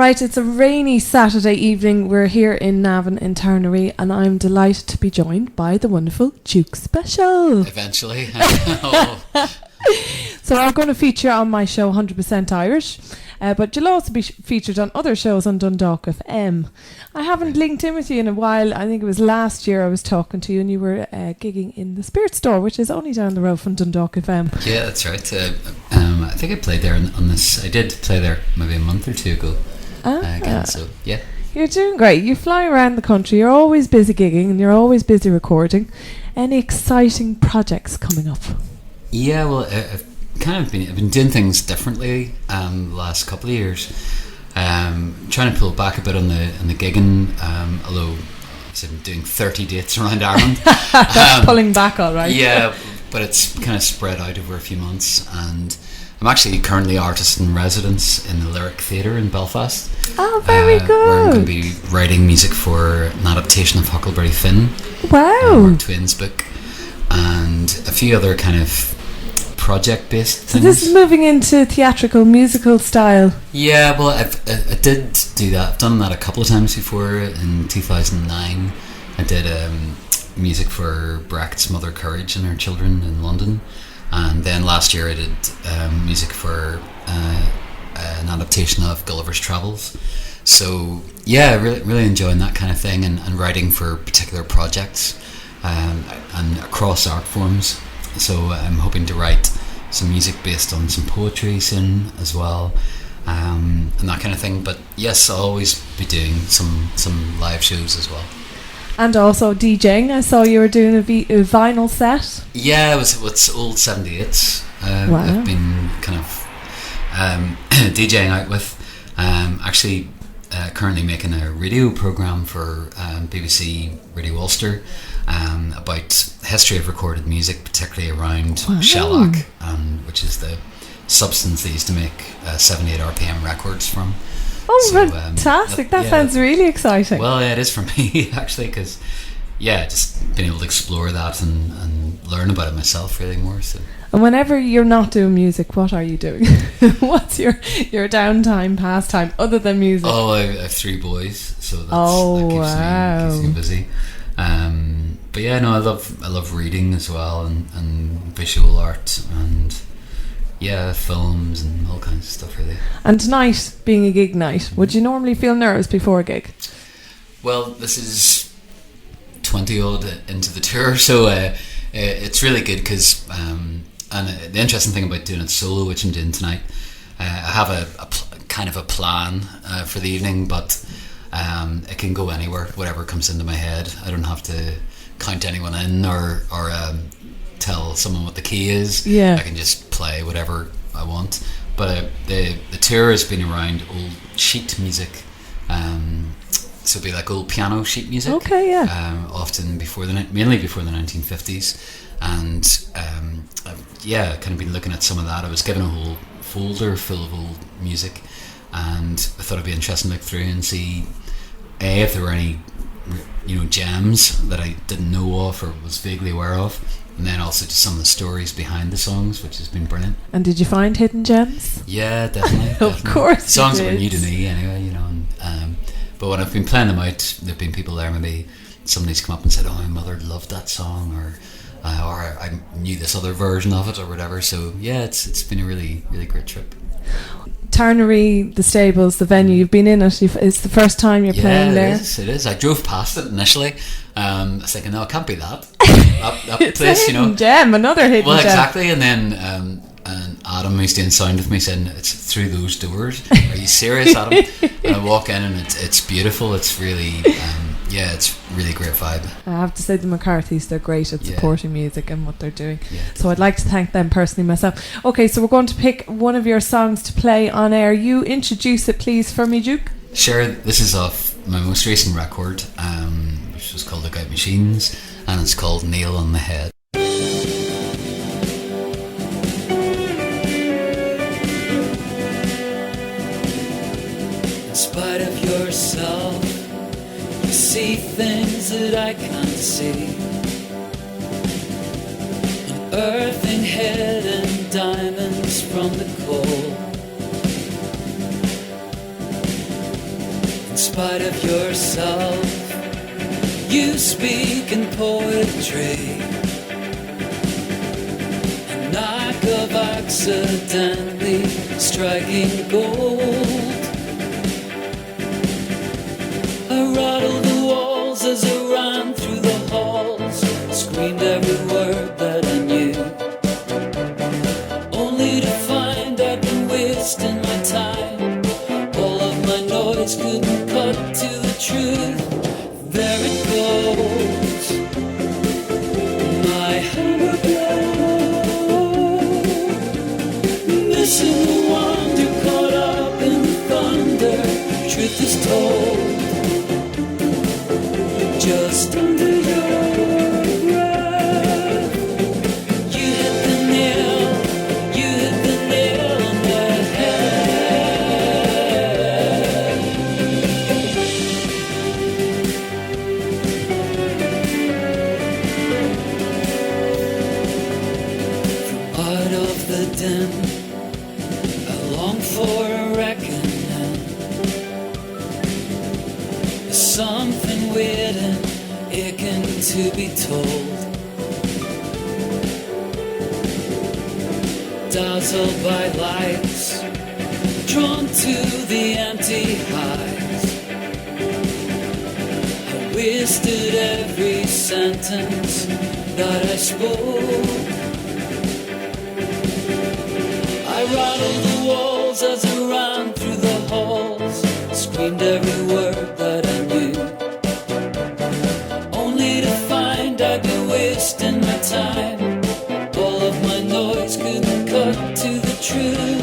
Right, it's a rainy Saturday evening. We're here in Navan in Tarnary, and I'm delighted to be joined by the wonderful Dukespecial. Eventually. So I'm going to feature on my show 100% Irish, but you'll also be featured on other shows on Dundalk FM. I haven't linked in with you in a while. I think it was last year I was talking to you and you were gigging in the Spirit Store, which is only down the road from Dundalk FM. Yeah, that's right. I think I played there on this. I did play there maybe a month or two ago. Again, so yeah. You're doing great. You fly around the country. You're always busy gigging and you're always busy recording. Any exciting projects coming up? Yeah, well, I've been doing things differently the last couple of years. Trying to pull back a bit on the gigging, although I'm doing 30 dates around Ireland. That's pulling back, all right. Yeah, but it's kind of spread out over a few months, and I'm actually currently artist in residence in the Lyric Theatre in Belfast. Oh, very good. Where I'm going to be writing music for an adaptation of Huckleberry Finn. Wow. Mark Twain's book, and a few other kind of project-based things. So this is moving into theatrical, musical style. Yeah, well, I did do that. I've done that a couple of times before. In 2009, I did music for Brecht's Mother Courage and Her Children in London. And then last year I did music for an adaptation of Gulliver's Travels. So yeah, really enjoying that kind of thing, and writing for particular projects and across art forms. So I'm hoping to write some music based on some poetry soon as well, and that kind of thing. But yes, I'll always be doing some live shows as well. And also DJing. I saw you were doing a vinyl set. Yeah, it was old 78s. Wow. I've been kind of DJing out with. Actually, currently making a radio programme for BBC Radio Ulster about history of recorded music, particularly around shellac, which is the substance they used to make 78 RPM records from. Oh, so, fantastic. That sounds really exciting. Well, yeah, it is for me, actually, because, just being able to explore that and learn about it myself really more. So. And whenever you're not doing music, what are you doing? What's your downtime, pastime, other than music? Oh, I have 3 boys, so that keeps me busy. But yeah, no, I love reading as well, and visual art, and films and all kinds of stuff really. And tonight being a gig night, would you normally feel nervous before a gig? Well, this is 20 odd into the tour, so it's really good because and the interesting thing about doing it solo, which I'm doing tonight, I have a kind of a plan for the evening, but it can go anywhere, whatever comes into my head. I don't have to count anyone in or tell someone what the key is. I can just play whatever I want. But the tour has been around old sheet music, so it'd be like old piano sheet music. Okay, yeah. Often mainly before the 1950s, and I've kind of been looking at some of that. I was given a whole folder full of old music, and I thought it'd be interesting to look through and see if there were any gems that I didn't know of or was vaguely aware of. And then also just some of the stories behind the songs, which has been brilliant. And did you find hidden gems? Yeah, definitely. Of course, songs that were new to me anyway, but when I've been playing them out, there've been people there. Maybe somebody's come up and said, "Oh, my mother loved that song," or I knew this other version of it, or whatever. So yeah, it's been a really really great trip. Tarnary, the stables, the venue, you've been in it. It's the first time you're playing there. It is. I drove past it initially. I was thinking, no, it can't be that. That it's place, a hidden gem, another hidden gem. Well, exactly. And then and Adam, who's doing sound with me, said, "It's through those doors." Are you serious, Adam? And I walk in, and it's beautiful. It's really, it's really great vibe. I have to say, the McCarthys, they're great at supporting music and what they're doing. Yeah, so I'd like to thank them personally myself. Okay, so we're going to pick one of your songs to play on air. You introduce it, please, for me, Duke. Sure. This is off my most recent record, which was called Look Out Machines, and it's called Nail on the Head. In spite of yourself, you see things that I can't see. An earthing head and diamonds from the coal. In spite of yourself, you speak in poetry, a knack of accidentally striking gold. I rattled the walls as I ran through the halls, screamed every word that I knew, only to find I'd been wasting my time. All of my noise couldn't cut to the truth. There it goes, my hammer blow, missing the wonder caught up in the thunder. Truth is told just under your breath. You hit the nail, you hit the nail on the head. From out of the din, I long for a reckoning. Something weird and aching to be told. Dazzled by lights, drawn to the empty highs, I wasted every sentence that I spoke. I rattled the walls as I ran through the halls, screamed every word that I knew, only to find I'd been wasting my time. All of my noise couldn't cut to the truth.